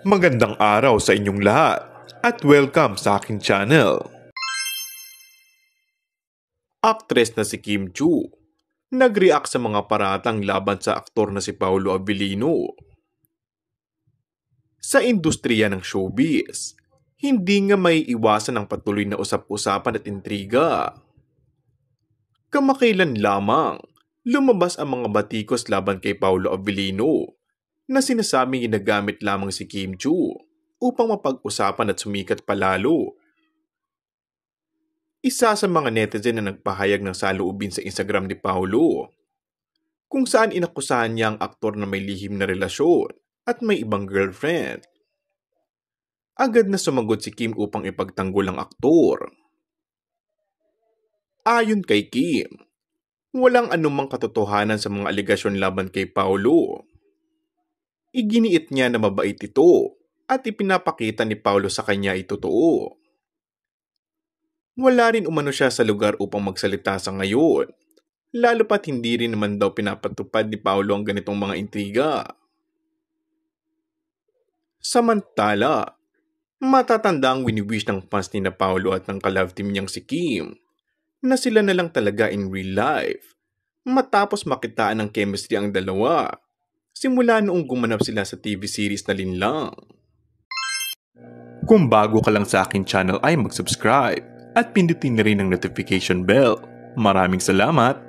Magandang araw sa inyong lahat at welcome sa aking channel. Aktres na si Kim Chiu nag-react sa mga paratang laban sa aktor na si Paolo Abilino. Sa industriya ng showbiz, hindi nga may iwasan ang patuloy na usap-usapan at intriga. Kamakailan lamang, lumabas ang mga batikos laban kay Paolo Abilino na sinasabing ginagamit lamang si Kim Chiu upang mapag-usapan at sumikat palalo. Isa sa mga netizen na nagpahayag ng saloobin sa Instagram ni Paolo, kung saan inakusahan niya ang aktor na may lihim na relasyon at may ibang girlfriend. Agad na sumagot si Kim upang ipagtanggol ang aktor. Ayon kay Kim, walang anumang katotohanan sa mga aligasyon laban kay Paolo. Iginiit niya na mabait ito at ipinapakita ni Paolo sa kanya ay totoo. Wala rin umano siya sa lugar upang magsalita sa ngayon, lalo pat hindi rin naman daw pinapatupad ni Paolo ang ganitong mga intriga. Samantala, matatanda ang wini-wish ng fans ni na Paolo at ng ka-love team niyang si Kim na sila na lang talaga in real life matapos makitaan ng chemistry ang dalawa simula noong gumanap sila sa TV series na Linlang. Kung bago ka lang sa akin channel ay mag-subscribe at pindutin na rin ang notification bell. Maraming salamat!